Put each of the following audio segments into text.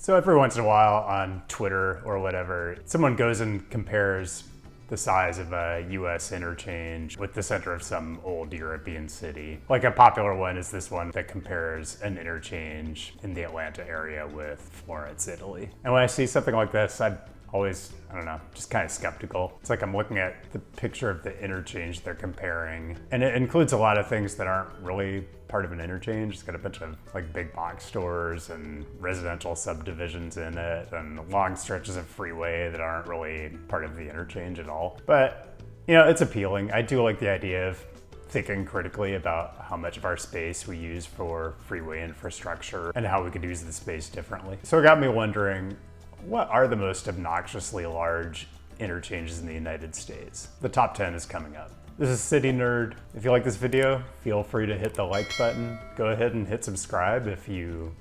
So every once in a while on Twitter or whatever, someone goes and compares the size of a US interchange with the center of some old European city. Like a popular one is this one that compares an interchange in the Atlanta area with Florence, Italy. And when I see something like this, I don't know, just kind of skeptical. It's like I'm looking at the picture of the interchange they're comparing, and it includes a lot of things that aren't really part of an interchange. It's got a bunch of like big box stores and residential subdivisions in it, and long stretches of freeway that aren't really part of the interchange at all. But, you know, it's appealing. I do like the idea of thinking critically about how much of our space we use for freeway infrastructure and how we could use the space differently. So it got me wondering, what are the most obnoxiously large interchanges in the United States? The top 10 is coming up. This is City Nerd. If you like this video, feel free to hit the like button. Go ahead and hit subscribe if you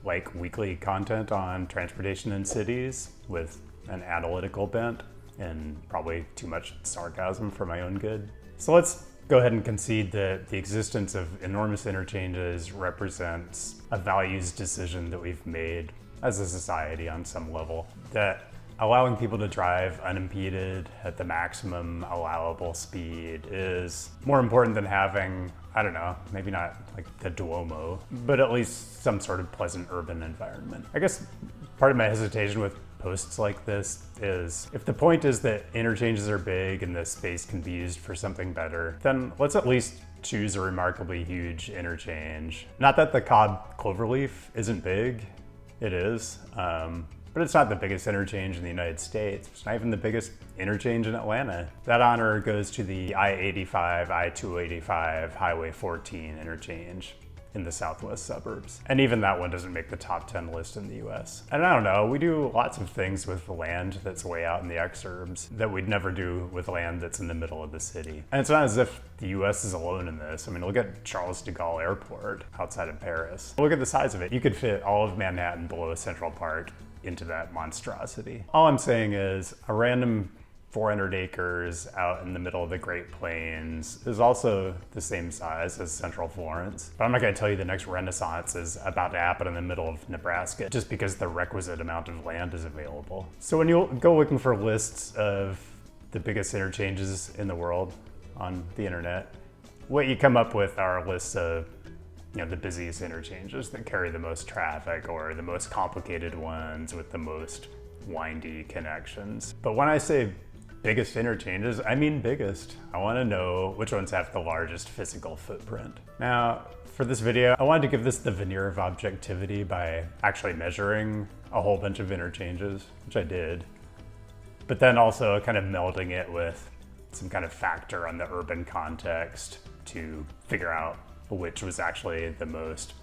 like weekly content on transportation in cities with an analytical bent and probably too much sarcasm for my own good. So let's go ahead and concede that the existence of enormous interchanges represents a values decision that we've made as a society on some level, that allowing people to drive unimpeded at the maximum allowable speed is more important than having, I don't know, maybe not like the Duomo, but at least some sort of pleasant urban environment. I guess part of my hesitation with posts like this is, if the point is that interchanges are big and the space can be used for something better, then let's at least choose a remarkably huge interchange. Not that the Cobb Cloverleaf isn't big. It is, but it's not the biggest interchange in the United States. It's not even the biggest interchange in Atlanta. That honor goes to the I-85, I-285, Highway 14 interchange in the southwest suburbs. And even that one doesn't make the top 10 list in the US. And I don't know, we do lots of things with land that's way out in the exurbs that we'd never do with land that's in the middle of the city. And it's not as if the US is alone in this. I mean, look at Charles de Gaulle Airport outside of Paris. Look at the size of it. You could fit all of Manhattan below Central Park into that monstrosity. All I'm saying is a random 400 acres out in the middle of the Great Plains is also the same size as Central Florence. But I'm not gonna tell you the next Renaissance is about to happen in the middle of Nebraska just because the requisite amount of land is available. So when you go looking for lists of the biggest interchanges in the world on the internet, what you come up with are lists of, you know, the busiest interchanges that carry the most traffic, or the most complicated ones with the most windy connections. But when I say biggest interchanges, I mean biggest. I want to know which ones have the largest physical footprint. Now, for this video, I wanted to give this the veneer of objectivity by actually measuring a whole bunch of interchanges, which I did, but then also kind of melding it with some kind of factor on the urban context to figure out which was actually the most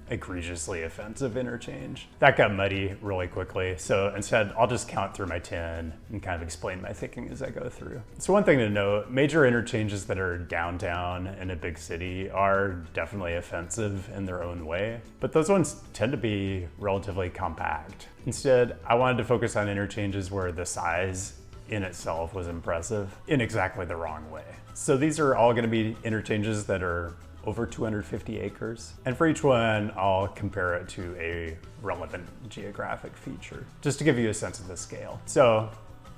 egregiously offensive interchange. That got muddy really quickly, so instead I'll just count through my 10 and kind of explain my thinking as I go through. So one thing to note, major interchanges that are downtown in a big city are definitely offensive in their own way, but those ones tend to be relatively compact. Instead, I wanted to focus on interchanges where the size in itself was impressive in exactly the wrong way. So these are all gonna be interchanges that are over 250 acres. And for each one, I'll compare it to a relevant geographic feature, just to give you a sense of the scale. So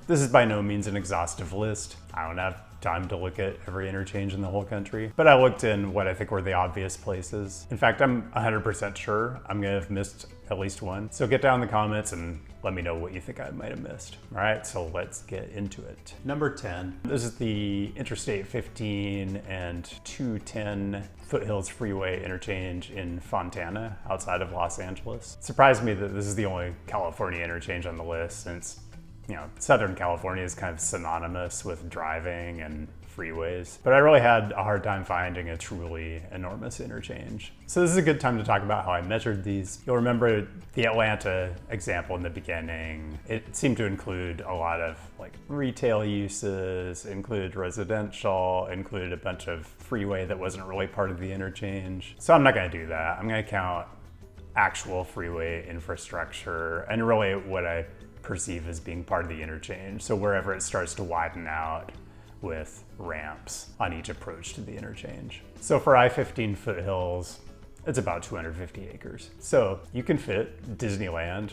this is by no means an exhaustive list. I don't have time to look at every interchange in the whole country, but I looked in what I think were the obvious places. In fact, I'm 100% sure I'm gonna have missed at least one. So get down in the comments and let me know what you think I might have missed. All right, so let's get into it. Number 10, this is the Interstate 15 and 210 Foothills Freeway Interchange in Fontana, outside of Los Angeles. It surprised me that this is the only California interchange on the list, since, you know, Southern California is kind of synonymous with driving and freeways, but I really had a hard time finding a truly enormous interchange. So this is a good time to talk about how I measured these. You'll remember the Atlanta example in the beginning. It seemed to include a lot of like retail uses, included residential, included a bunch of freeway that wasn't really part of the interchange. So I'm not gonna do that. I'm gonna count actual freeway infrastructure and really what I perceive as being part of the interchange. So wherever it starts to widen out with ramps on each approach to the interchange. So for I-15 Foothills, it's about 250 acres. So you can fit Disneyland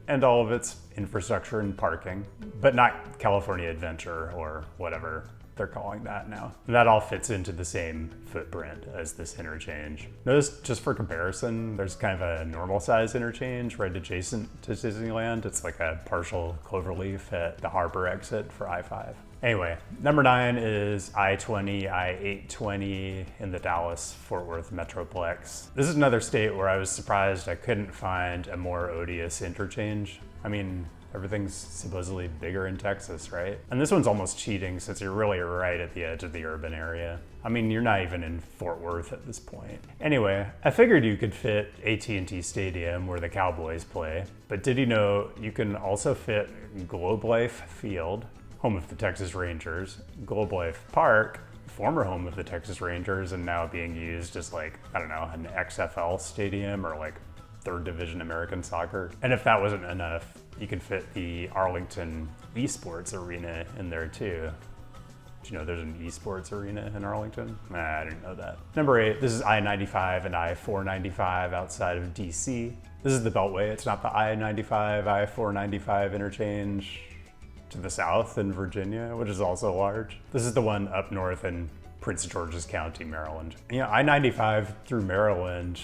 and all of its infrastructure and parking, but not California Adventure or whatever they're calling that now. And that all fits into the same footprint as this interchange. Notice, just for comparison, there's kind of a normal size interchange right adjacent to Disneyland. It's like a partial Cloverleaf at the Arbor exit for I-5. Anyway, number 9 is I-20, I-820 in the Dallas-Fort Worth Metroplex. This is another state where I was surprised I couldn't find a more odious interchange. I mean, everything's supposedly bigger in Texas, right? And this one's almost cheating since you're really right at the edge of the urban area. I mean, you're not even in Fort Worth at this point. Anyway, I figured you could fit AT&T Stadium where the Cowboys play, but did you know you can also fit Globe Life Field, home of the Texas Rangers, Globe Life Park, former home of the Texas Rangers and now being used as like, I don't know, an XFL stadium or like 3rd Division American soccer. And if that wasn't enough, you can fit the Arlington Esports Arena in there too. Did you know there's an esports arena in Arlington? Nah, I didn't know that. Number 8, this is I-95 and I-495 outside of DC. This is the Beltway. It's not the I-95, I-495 interchange to the south in Virginia, which is also large. This is the one up north in Prince George's County, Maryland. You know, I-95 through Maryland,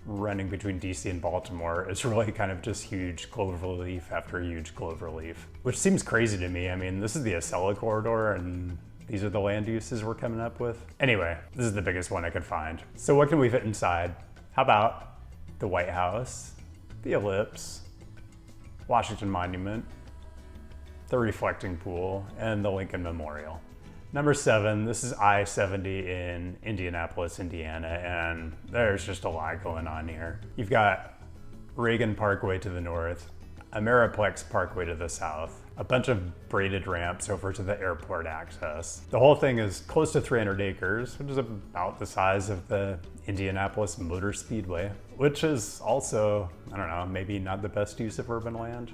running between DC and Baltimore, is really kind of just huge cloverleaf after huge cloverleaf, which seems crazy to me. I mean, this is the Acela corridor and these are the land uses we're coming up with. Anyway, this is the biggest one I could find. So what can we fit inside? How about the White House, the Ellipse, Washington Monument, the reflecting pool, and the Lincoln Memorial. Number 7, this is I-70 in Indianapolis, Indiana, and there's just a lot going on here. You've got Reagan Parkway to the north, Metroplex Parkway to the south, a bunch of braided ramps over to the airport access. The whole thing is close to 300 acres, which is about the size of the Indianapolis Motor Speedway, which is also, I don't know, maybe not the best use of urban land.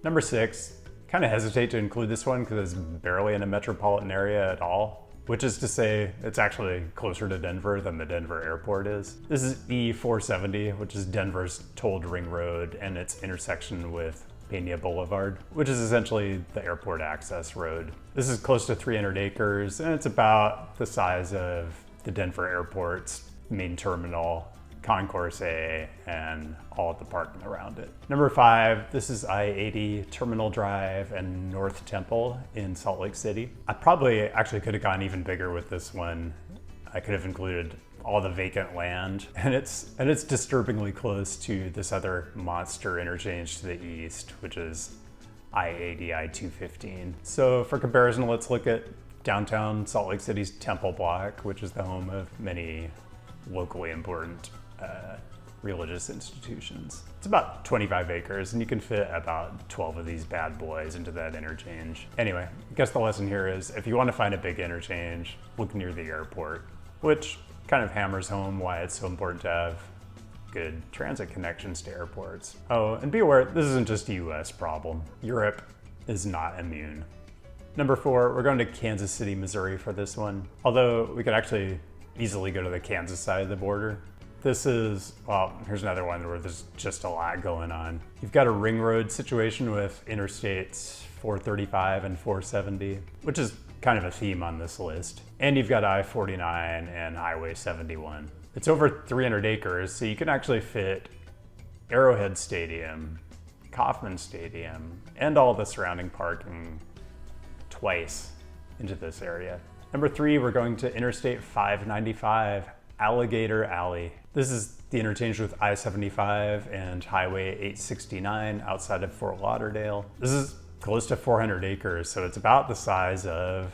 Number 6, kind of hesitate to include this one because it's barely in a metropolitan area at all, which is to say it's actually closer to Denver than the Denver airport is. This is E-470, which is Denver's tolled ring road and its intersection with Pena Boulevard, which is essentially the airport access road. This is close to 300 acres and it's about the size of the Denver airport's main terminal, Concourse A, and all of the parking around it. Number 5, this is I-80 Terminal Drive and North Temple in Salt Lake City. I probably actually could have gone even bigger with this one. I could have included all the vacant land, and it's disturbingly close to this other monster interchange to the east, which is I-80, I-215. So for comparison, let's look at downtown Salt Lake City's Temple Block, which is the home of many locally important religious institutions. It's about 25 acres and you can fit about 12 of these bad boys into that interchange. Anyway, I guess the lesson here is if you want to find a big interchange, look near the airport, which kind of hammers home why it's so important to have good transit connections to airports. Oh, and be aware, this isn't just a US problem. Europe is not immune. Number 4, we're going to Kansas City, Missouri for this one. Although we could actually easily go to the Kansas side of the border. This is, well, here's another one where there's just a lot going on. You've got a ring road situation with interstates 435 and 470, which is kind of a theme on this list. And you've got I-49 and Highway 71. It's over 300 acres, so you can actually fit Arrowhead Stadium, Kauffman Stadium, and all the surrounding parking twice into this area. Number 3, we're going to Interstate 595, Alligator Alley. This is the interchange with I-75 and Highway 869 outside of Fort Lauderdale. This is close to 400 acres, so it's about the size of,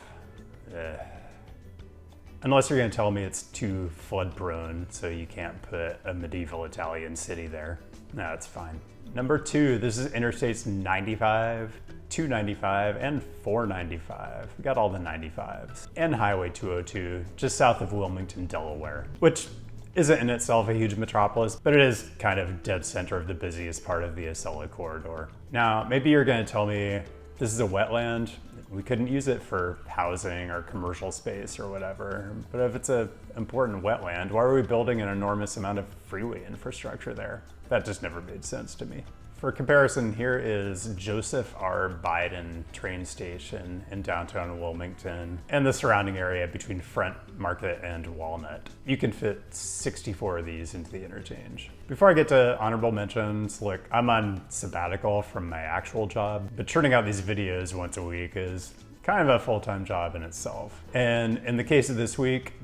unless you're gonna tell me it's too flood prone, so you can't put a medieval Italian city there. No, it's fine. Number 2, this is Interstates 95, 295, and 495. We got all the 95s. And Highway 202, just south of Wilmington, Delaware, which isn't in itself a huge metropolis, but it is kind of dead center of the busiest part of the Acela corridor. Now, maybe you're gonna tell me this is a wetland. We couldn't use it for housing or commercial space or whatever. But if it's an important wetland, why are we building an enormous amount of freeway infrastructure there? That just never made sense to me. For comparison, here is Joseph R. Biden train station in downtown Wilmington and the surrounding area between Front Market and Walnut. You can fit 64 of these into the interchange. Before I get to honorable mentions, look, I'm on sabbatical from my actual job, but churning out these videos once a week is kind of a full-time job in itself. And in the case of this week,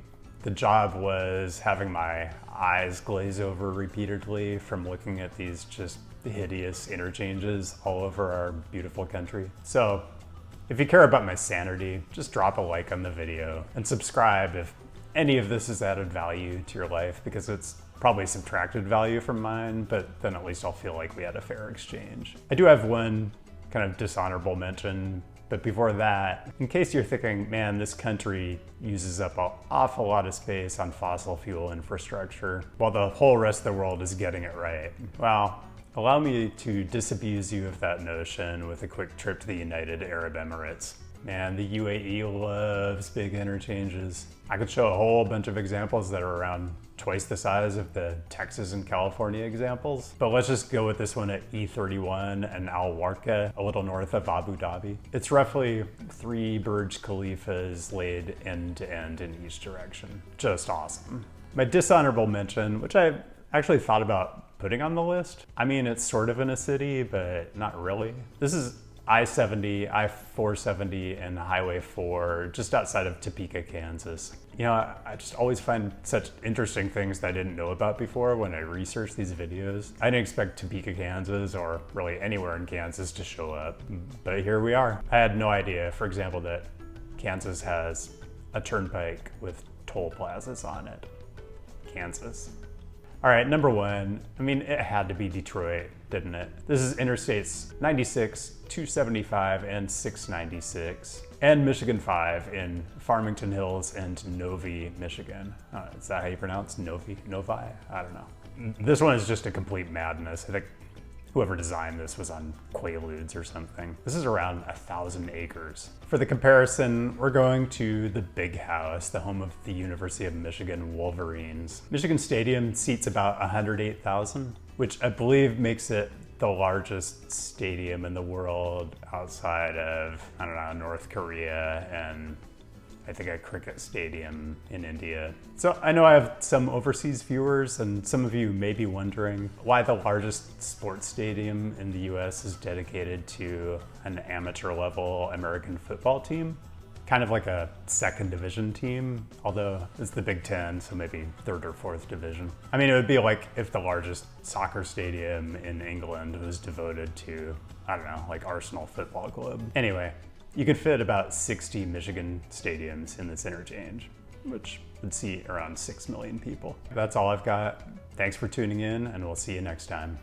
the job was having my eyes glaze over repeatedly from looking at these just hideous interchanges all over our beautiful country. So if you care about my sanity, just drop a like on the video and subscribe if any of this has added value to your life, because it's probably subtracted value from mine, but then at least I'll feel like we had a fair exchange. I do have one kind of dishonorable mention. But before that, in case you're thinking, man, this country uses up an awful lot of space on fossil fuel infrastructure, while the whole rest of the world is getting it right. Well, allow me to disabuse you of that notion with a quick trip to the United Arab Emirates. Man, the UAE loves big interchanges. I could show a whole bunch of examples that are around twice the size of the Texas and California examples. But let's just go with this one at E31 and Al Warqa, a little north of Abu Dhabi. It's roughly 3 Burj Khalifas laid end to end in each direction. Just awesome. My dishonorable mention, which I actually thought about putting on the list. I mean, it's sort of in a city, but not really. This is I-70, I-470, and Highway 4, just outside of Topeka, Kansas. You know, I just always find such interesting things that I didn't know about before when I research these videos. I didn't expect Topeka, Kansas, or really anywhere in Kansas to show up, but here we are. I had no idea, for example, that Kansas has a turnpike with toll plazas on it. Kansas. All right, number 1, I mean, it had to be Detroit, didn't it? This is Interstates 96, 275, and 696, and Michigan 5 in Farmington Hills and Novi, Michigan. Is that how you pronounce Novi? Novi? I don't know. This one is just a complete madness. I think whoever designed this was on Quaaludes or something. This is around 1,000 acres. For the comparison, we're going to the Big House, the home of the University of Michigan Wolverines. Michigan Stadium seats about 108,000, which I believe makes it the largest stadium in the world outside of, I don't know, North Korea and I think a cricket stadium in India. So I know I have some overseas viewers, and some of you may be wondering why the largest sports stadium in the US is dedicated to an amateur level American football team. Kind of like a second division team, although it's the Big Ten, so maybe third or fourth division. I mean, it would be like if the largest soccer stadium in England was devoted to, I don't know, like Arsenal Football Club. Anyway, you could fit about 60 Michigan stadiums in this interchange, which would seat around 6 million people. That's all I've got. Thanks for tuning in, and we'll see you next time.